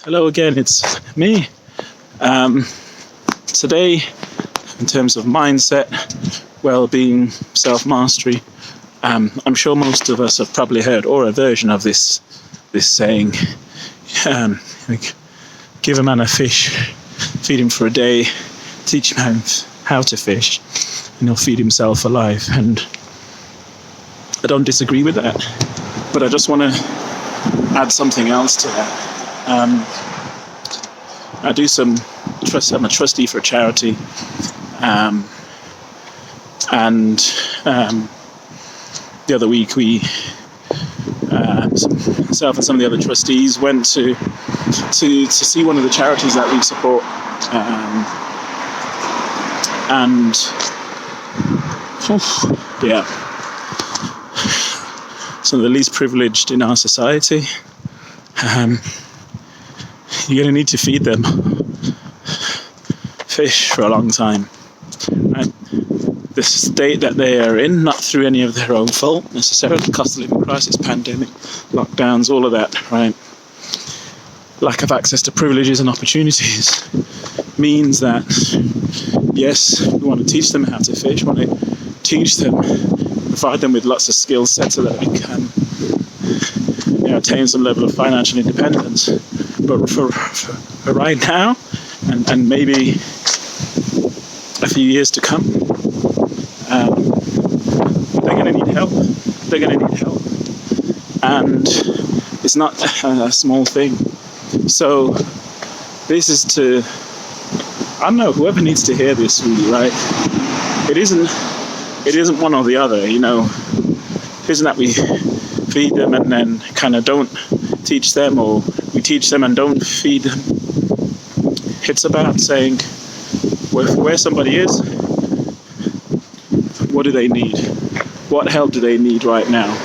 Hello again, it's me. Today, in terms of mindset, well-being, self-mastery, I'm sure most of us have probably heard or a version of this saying, like, give a man a fish, feed him for a day, teach him how to fish, and he'll feed himself alive. And I don't disagree with that, but I just want to add something else to that. I'm a trustee for a charity, and the other week myself and some of the other trustees went to see one of the charities that we support, some of the least privileged in our society. You're going to need to feed them fish for a long time. Right? The state that they are in, not through any of their own fault necessarily, cost of living crisis, pandemic, lockdowns, all of that, right? Lack of access to privileges and opportunities means that, yes, we want to teach them how to fish, we want to teach them, provide them with lots of skill sets so that they can attain some level of financial independence. But for right now, and maybe a few years to come, they're going to need help. And it's not a small thing. So this is to, I don't know, whoever needs to hear this really, right? It isn't one or the other, It isn't that we feed them and then kind of don't teach them, or we teach them and don't feed them. It's about saying where somebody is, what do they need? What help do they need right now?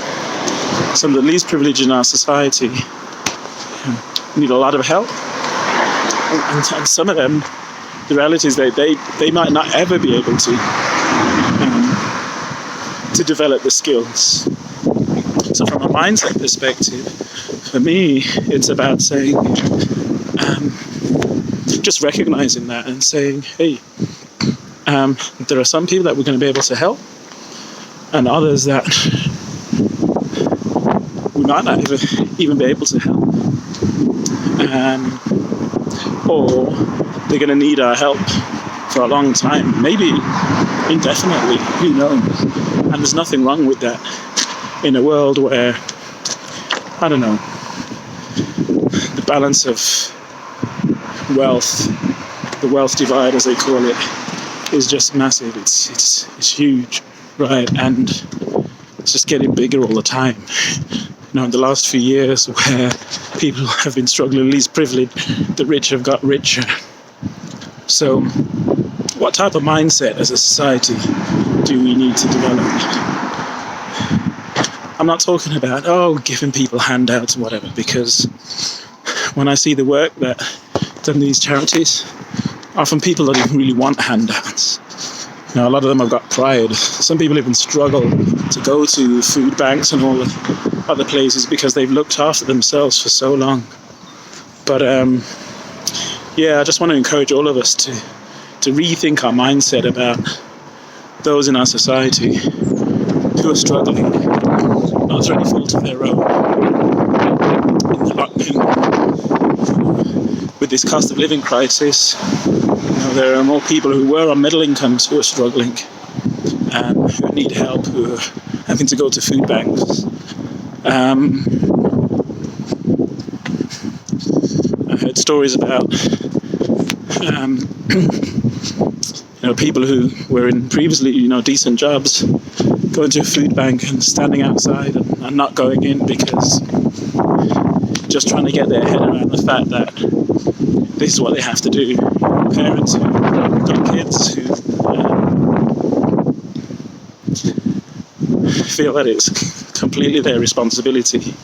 Some of the least privileged in our society need a lot of help, and some of them, the reality is they might not ever be able to develop the skills. So from a mindset perspective, for me, it's about saying, just recognizing that and saying, hey, there are some people that we're going to be able to help, and others that we might not even be able to help. Or they're going to need our help for a long time, maybe indefinitely, who knows? And there's nothing wrong with that in a world where, I don't know, the balance of wealth, the wealth divide as they call it, is just massive. It's huge, right? And it's just getting bigger all the time. In the last few years where people have been struggling, least privileged, the rich have got richer. So what type of mindset as a society do we need to develop? I'm not talking about, giving people handouts or whatever, because when I see the work that done in these charities, often people don't even really want handouts. A lot of them have got pride. Some people even struggle to go to food banks and all the other places because they've looked after themselves for so long. But I just want to encourage all of us to rethink our mindset about those in our society who are struggling, not through any fault of their own. With this cost of living crisis, there are more people who were on middle incomes who are struggling, who need help, who are having to go to food banks. I heard stories about people who were in previously decent jobs going to a food bank and standing outside and not going in because just trying to get their head around the fact that this is what they have to do. Parents who've got kids who feel that it's completely their responsibility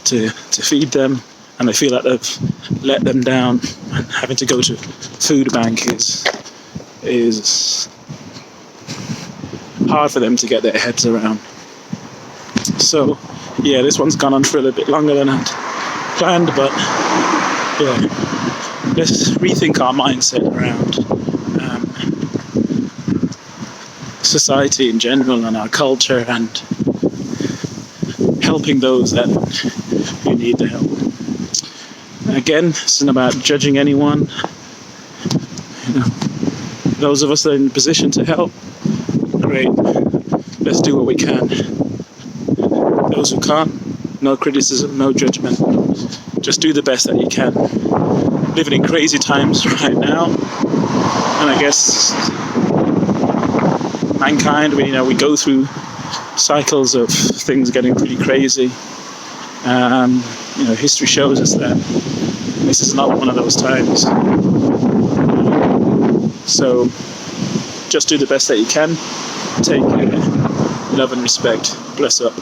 to feed them, and they feel that they've let them down, and having to go to food bank is hard for them to get their heads around. So this one's gone on for a little bit longer than I'd planned, but let's rethink our mindset around society in general and our culture, and helping those who need the help. Again, this isn't about judging anyone. Those of us that are in a position to help, great. Let's do what we can. Those who can't, no criticism, no judgment. Just do the best that you can. Living in crazy times right now, and I guess mankind, we go through cycles of things getting pretty crazy. History shows us that this is not one of those times. So just do the best that you can. Take care. Love and respect. Bless up.